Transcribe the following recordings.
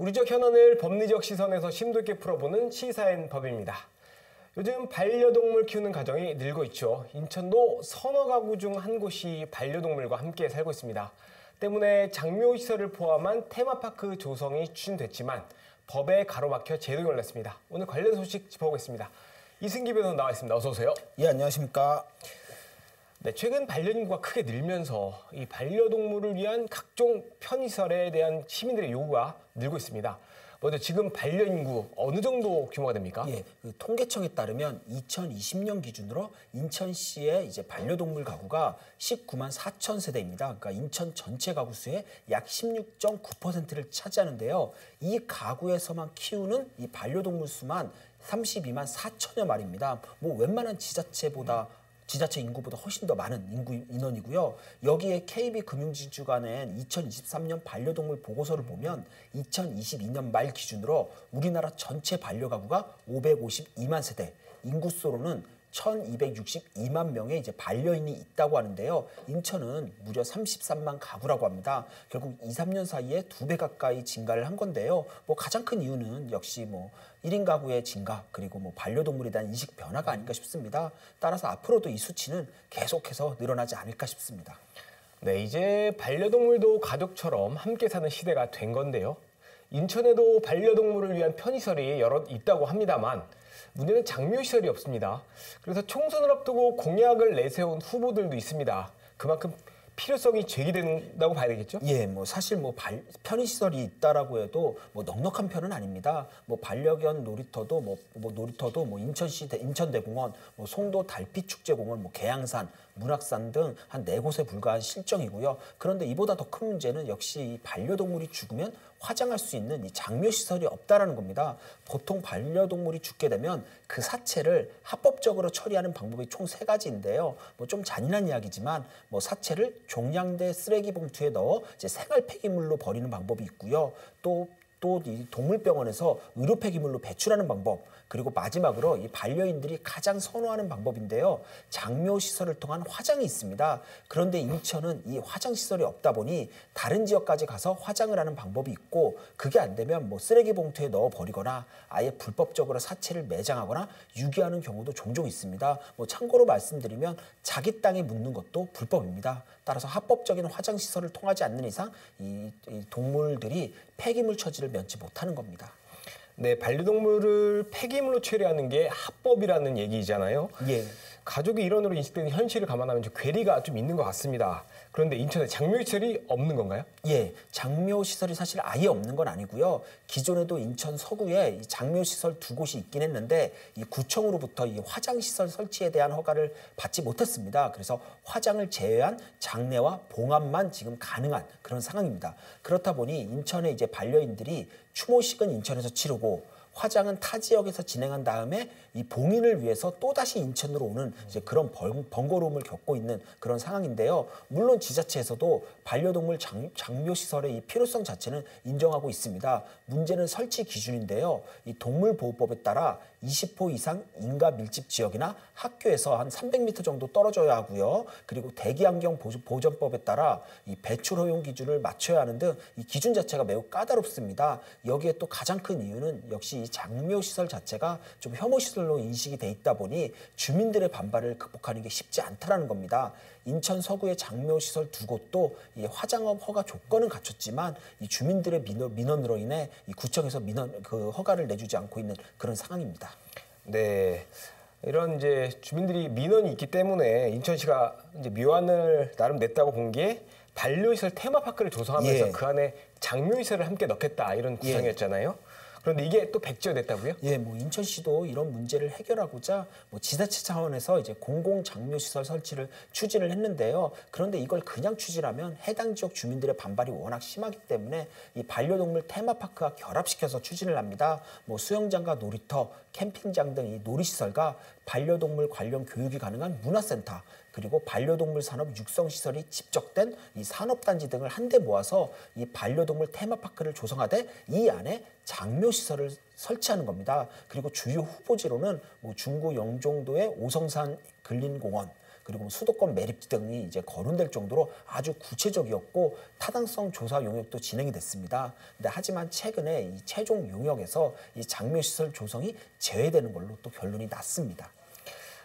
우리적 현안을 법리적 시선에서 심도 있게 풀어보는 시사인 법입니다. 요즘 반려동물 키우는 가정이 늘고 있죠. 인천도 서너 가구 중 한 곳이 반려동물과 함께 살고 있습니다. 때문에 장묘시설을 포함한 테마파크 조성이 추진됐지만 법에 가로막혀 제동이 올랐습니다. 오늘 관련 소식 짚어보겠습니다. 이승기 변호사 나와 있습니다. 어서 오세요. 예, 안녕하십니까. 네, 최근 반려인구가 크게 늘면서 이 반려동물을 위한 각종 편의시설에 대한 시민들의 요구가 늘고 있습니다. 먼저 지금 반려인구 어느 정도 규모가 됩니까? 예, 통계청에 따르면 2020년 기준으로 인천시의 이제 반려동물 가구가 19만 4천 세대입니다. 그러니까 인천 전체 가구 수의 약 16.9%를 차지하는데요. 이 가구에서만 키우는 이 반려동물 수만 32만 4천여 마리입니다. 뭐 웬만한 지자체 인구보다 훨씬 더 많은 인원이고요. 여기에 KB금융지주가 낸 2023년 반려동물 보고서를 보면 2022년 말 기준으로 우리나라 전체 반려가구가 552만 세대, 인구수로는 1262만 명의 이제 반려인이 있다고 하는데요. 인천은 무려 33만 가구라고 합니다. 결국 2, 3년 사이에 2배 가까이 증가를 한 건데요. 뭐 가장 큰 이유는 역시 1인 가구의 증가, 그리고 반려동물에 대한 인식 변화가 아닐까 싶습니다. 따라서 앞으로도 이 수치는 계속해서 늘어나지 않을까 싶습니다. 네, 이제 반려동물도 가족처럼 함께 사는 시대가 된 건데요. 인천에도 반려동물을 위한 편의시설이 여러 있다고 합니다만 문제는 장묘시설이 없습니다. 그래서 총선을 앞두고 공약을 내세운 후보들도 있습니다. 그만큼 필요성이 제기된다고 봐야 되겠죠? 예, 사실 편의시설이 있다라고 해도 넉넉한 편은 아닙니다. 반려견 놀이터도 인천시 인천대공원, 송도 달빛축제공원, 계양산, 문학산 등 한 4곳에 불과한 실정이고요. 그런데 이보다 더 큰 문제는 역시 이 반려동물이 죽으면 화장할 수 있는 이 장묘시설이 없다라는 겁니다. 보통 반려동물이 죽게 되면 그 사체를 합법적으로 처리하는 방법이 총 3가지인데요. 좀 잔인한 이야기지만 사체를 종량제 쓰레기 봉투에 넣어 이제 생활 폐기물로 버리는 방법이 있고요. 또 이 동물병원에서 의료 폐기물로 배출하는 방법, 그리고 마지막으로 이 반려인들이 가장 선호하는 방법인데요. 장묘시설을 통한 화장이 있습니다. 그런데 인천은 이 화장시설이 없다 보니 다른 지역까지 가서 화장을 하는 방법이 있고, 그게 안 되면 쓰레기 봉투에 넣어 버리거나 아예 불법적으로 사체를 매장하거나 유기하는 경우도 종종 있습니다. 참고로 말씀드리면 자기 땅에 묻는 것도 불법입니다. 따라서 합법적인 화장시설을 통하지 않는 이상 이 동물들이 폐기물 처지를 면치 못하는 겁니다. 네, 반려동물을 폐기물로 처리하는 게 합법이라는 얘기잖아요. 예. 가족의 일원으로 인식되는 현실을 감안하면 좀 괴리가 좀 있는 것 같습니다. 그런데 인천에 장묘시설이 없는 건가요? 예, 장묘시설이 사실 아예 없는 건 아니고요. 기존에도 인천 서구에 장묘시설 2곳이 있긴 했는데 이 구청으로부터 이 화장시설 설치에 대한 허가를 받지 못했습니다. 그래서 화장을 제외한 장례와 봉합만 지금 가능한 그런 상황입니다. 그렇다 보니 인천의 이제 반려인들이 추모식은 인천에서 치르고 화장은 타 지역에서 진행한 다음에 이 봉인을 위해서 또다시 인천으로 오는 이제 그런 번거로움을 겪고 있는 그런 상황인데요. 물론 지자체에서도 반려동물 장묘시설의 이 필요성 자체는 인정하고 있습니다. 문제는 설치 기준인데요. 이 동물보호법에 따라 20호 이상 인가 밀집 지역이나 학교에서 한 300m 정도 떨어져야 하고요. 그리고 대기환경 보전법에 따라 이 배출 허용 기준을 맞춰야 하는 등 이 기준 자체가 매우 까다롭습니다. 여기에 또 가장 큰 이유는 역시 이 장묘시설 자체가 좀 혐오시설로 인식이 돼 있다 보니 주민들의 반발을 극복하는 게 쉽지 않다라는 겁니다. 인천 서구의 장묘시설 2곳도 이 화장업 허가 조건은 갖췄지만 이 주민들의 민원으로 인해 이 구청에서 허가를 내주지 않고 있는 그런 상황입니다. 네. 이런 이제 주민들이 민원이 있기 때문에 인천시가 이제 묘안을 나름 냈다고 본 게 반려시설 테마파크를 조성하면서 예. 그 안에 장묘시설을 함께 넣겠다 이런 구상이었잖아요. 그런데 이게 또 백지화됐다고요? 예, 인천시도 이런 문제를 해결하고자 지자체 차원에서 이제 공공장묘시설 설치를 추진을 했는데요. 그런데 이걸 그냥 추진하면 해당 지역 주민들의 반발이 워낙 심하기 때문에 이 반려동물 테마파크와 결합시켜서 추진을 합니다. 수영장과 놀이터, 캠핑장 등 이 놀이시설과 반려동물 관련 교육이 가능한 문화센터, 그리고 반려동물 산업 육성시설이 집적된 이 산업단지 등을 한데 모아서 이 반려동물 테마파크를 조성하되 이 안에 장묘시설을 설치하는 겁니다. 그리고 주요 후보지로는 중구 영종도의 오성산 근린공원, 그리고 수도권 매립 등이 이제 거론될 정도로 아주 구체적이었고 타당성 조사 용역도 진행이 됐습니다. 근데 하지만 최근에 이 최종 용역에서 이 장묘시설 조성이 제외되는 걸로 또 결론이 났습니다.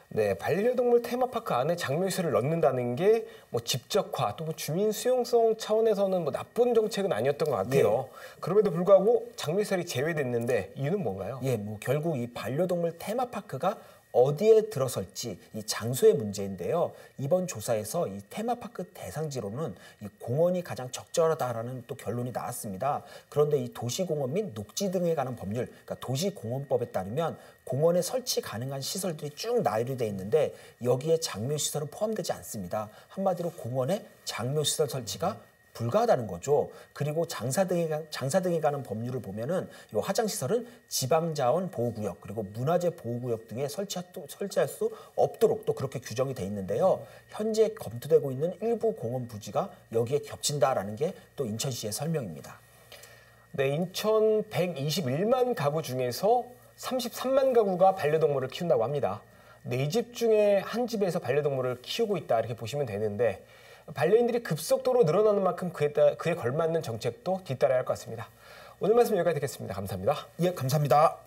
네, 반려동물 테마파크 안에 장묘시설을 넣는다는 게 뭐 집적화 또 뭐 주민 수용성 차원에서는 뭐 나쁜 정책은 아니었던 것 같아요. 그럼에도 불구하고 장묘시설이 제외됐는데 이유는 뭔가요? 예, 뭐 결국 이 반려동물 테마파크가 어디에 들어설지 이 장소의 문제인데요. 이번 조사에서 이 테마파크 대상지로는 이 공원이 가장 적절하다라는 또 결론이 나왔습니다. 그런데 이 도시공원 및 녹지 등에 관한 법률, 그러니까 도시공원법에 따르면 공원에 설치 가능한 시설들이 쭉 나열이 돼 있는데 여기에 장묘시설은 포함되지 않습니다. 한마디로 공원에 장묘시설 설치가 불가하다는 거죠. 그리고 장사 등에 관한 법률을 보면은 이 화장 시설은 지방자원 보호구역 그리고 문화재 보호구역 등에 설치할 수 없도록 또 그렇게 규정이 돼 있는데요. 현재 검토되고 있는 일부 공원 부지가 여기에 겹친다라는 게 또 인천시의 설명입니다. 네, 인천 121만 가구 중에서 33만 가구가 반려동물을 키운다고 합니다. 4집 중에 한 집에서 반려동물을 키우고 있다 이렇게 보시면 되는데 반려인들이 급속도로 늘어나는 만큼 그에 걸맞는 정책도 뒤따라야 할 것 같습니다. 오늘 말씀 여기까지 듣겠습니다. 감사합니다. 예, 감사합니다.